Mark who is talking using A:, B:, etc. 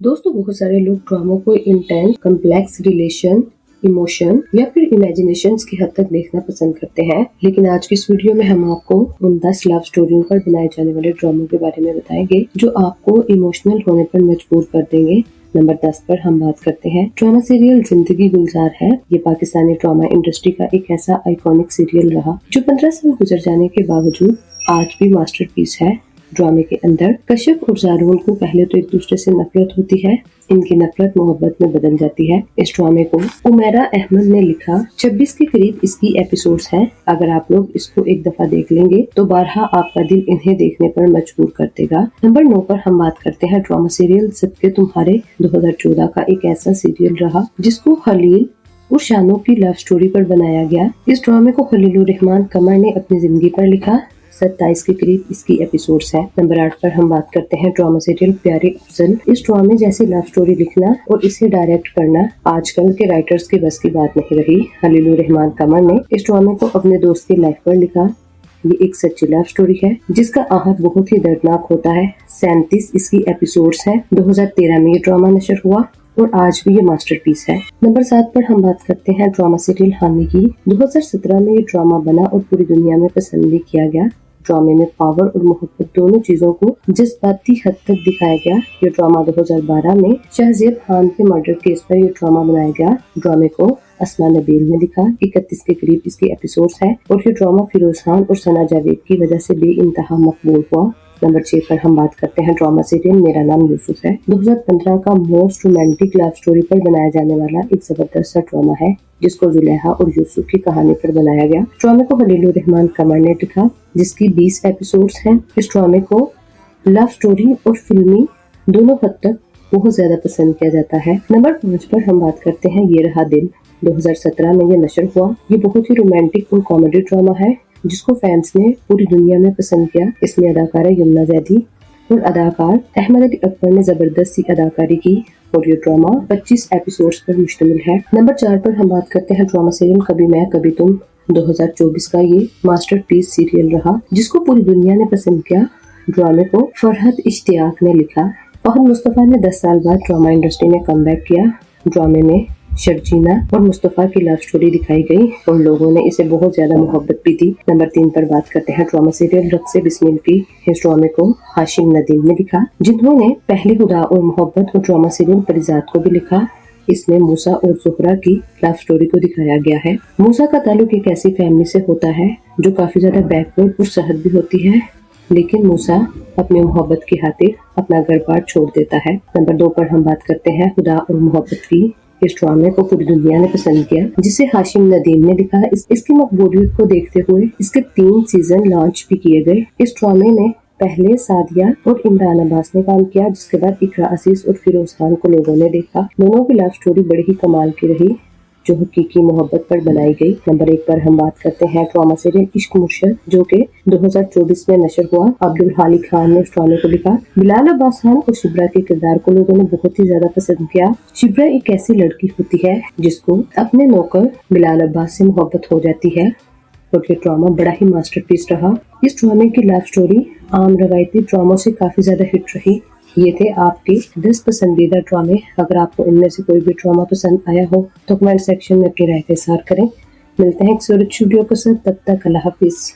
A: दोस्तों, बहुत सारे लोग ड्रामों को इंटेंस, कम्प्लेक्स रिलेशन, इमोशन या फिर इमेजिनेशंस की हद तक देखना पसंद करते हैं। लेकिन आज की इस वीडियो में हम आपको उन 10 लव स्टोरियों पर बनाए जाने वाले ड्रामों के बारे में बताएंगे जो आपको इमोशनल होने पर मजबूर कर देंगे। नंबर 10 पर हम बात करते हैं ड्रामा सीरियल जिंदगी गुलजार है। ये पाकिस्तानी ड्रामा इंडस्ट्री का एक ऐसा आइकॉनिक सीरियल रहा जो 15 साल गुजर जाने के बावजूद आज भी मास्टरपीस है। ड्रामे के अंदर कश्यप और जारून को पहले तो एक दूसरे से नफरत होती है, इनकी नफरत मोहब्बत में बदल जाती है। इस ड्रामे को उमेरा अहमद ने लिखा। 26 के करीब इसकी एपिसोड्स हैं। अगर आप लोग इसको एक दफा देख लेंगे तो बारहा आपका दिल इन्हें देखने पर मजबूर कर देगा। नंबर 9 पर हम बात करते हैं ड्रामा सीरियल सबके तुम्हारे। 2014 का एक ऐसा सीरियल रहा जिसको खलील और शानो की लव स्टोरी पर बनाया गया। इस ड्रामे को खलीलुर रहमान कमर ने अपनी जिंदगी पर लिखा। 27 के करीब इसकी एपिसोड्स हैं। नंबर 8 पर हम बात करते हैं ड्रामा सीरियल प्यारे अफजल। इस ड्रामे जैसी लव स्टोरी लिखना और इसे डायरेक्ट करना आजकल के राइटर्स की बस की बात नहीं रही। खलीलुर रहमान कमर ने इस ड्रामे को अपने दोस्त की लाइफ पर लिखा। ये एक सच्ची लव स्टोरी है जिसका आहत बहुत ही दर्दनाक होता है। 37 इसकी एपिसोड्स हैं। 2013 में ये ड्रामा नशर हुआ और आज भी ये मास्टरपीस है। नंबर 7 पर हम बात करते हैं ड्रामा सीरियल हानि की। 2017 में ये ड्रामा बना और पूरी दुनिया में पसंद भी किया गया। ड्रामे में पावर और मोहब्बत दोनों चीजों को जज्बाती हद तक दिखाया गया। ये ड्रामा 2012 में शहजेब खान के मर्डर केस पर ये ड्रामा बनाया गया। ड्रामे को असमा नबील ने लिखा। 31 के करीब इसकी एपिसोड्स हैं और ये ड्रामा फिरोज खान और सना जावेद की वजह से बेइंतहा मकबूल हुआ। नंबर 6 पर हम बात करते हैं ड्रामा सीरियल मेरा नाम यूसुफ है। 2015 का मोस्ट रोमांटिक लव स्टोरी पर बनाया जाने वाला एक जबरदस्त सा ड्रामा है जिसको जुलेहा और यूसुफ की कहानी पर बनाया गया। ड्रामे को खलीलुर रहमान कमर ने लिखा जिसकी 20 एपिसोड्स हैं। इस ड्रामे को लव स्टोरी और फिल्मी दोनों हद तक बहुत ज्यादा पसंद किया जाता है। नंबर 5 पर हम बात करते हैं ये रहा दिल। 2017 में ये नशर हुआ। ये बहुत ही रोमांटिक और कॉमेडी ड्रामा है जिसको फैंस ने पूरी दुनिया में पसंद किया। इसमें अदाकारा यमुना जैदी और अदाकार अहमद अली अकबर ने जबरदस्त सी अदाकारी की और ये ड्रामा 25 एपिसोड्स पर मुश्तमिल है। नंबर 4 पर हम बात करते हैं ड्रामा सीरियल कभी मैं कभी तुम। 2024 का ये मास्टरपीस सीरियल रहा जिसको पूरी दुनिया ने पसंद किया। ड्रामे को फरहत इश्तियाक ने लिखा। फहद मुस्तफा ने 10 साल बाद ड्रामा इंडस्ट्री में कमबैक किया। ड्रामे में शर्जीना और मुस्तफा की लव स्टोरी दिखाई गई और लोगों ने इसे बहुत ज्यादा मोहब्बत भी दी। नंबर 3 पर बात करते हैं ड्रामा सीरियल रक्से बिस्मिल की। इस ड्रामे को हाशिम नदीम ने लिखा जिन्होंने पहले खुदा और मोहब्बत और ड्रामा सीरियल परिजात को भी लिखा। इसमें मूसा और ज़ोहरा की लव स्टोरी को दिखाया गया है। मूसा का ताल्लुक एक ऐसी फैमिली से होता है जो काफी ज्यादा बैकवर्ड और सहद भी होती है, लेकिन मूसा अपनी मोहब्बत की खातिर अपना घर बार छोड़ देता है। नंबर 2 पर हम बात करते हैं खुदा और मोहब्बत की। इस ड्रामे को पूरी दुनिया ने पसंद किया जिसे हाशिम नदीम ने लिखा। इसकी मकबूलियत को देखते हुए इसके 3 सीजन लॉन्च भी किए गए। इस ड्रामे में पहले सादिया और इमरान अब्बास ने काम किया जिसके बाद इकरा अजीज और फिरोज खान को लोगों ने देखा। दोनों की लव स्टोरी बड़ी ही कमाल की रही जो हकीकी मोहब्बत पर बनाई गई। नंबर 1 पर हम बात करते हैं ड्रामा सीरियल इश्क मुर्शद जो कि 2024 में नशर हुआ। अब्दुल हाली खान ने इस ड्रामे को लिखा। बिलाल अब्बास खान और शिब्रा के किरदार को लोगों ने बहुत ही ज्यादा पसंद किया। शिब्रा एक ऐसी लड़की होती है जिसको अपने नौकर बिलाल अब्बास से मोहब्बत हो जाती है और ये ड्रामा बड़ा ही मास्टरपीस रहा। इस ड्रामे की लव स्टोरी आम रवायती ड्रामों से काफी ज्यादा हिट रही। ये थे आपके 10 पसंदीदा ड्रामे। अगर आपको इनमें से कोई भी ड्रामा पसंद आया हो तो कमेंट सेक्शन में अपनी राय का इज़हार करें। मिलते हैं एक सूरज वीडियो के साथ, तब तक अल्लाह हाफिज।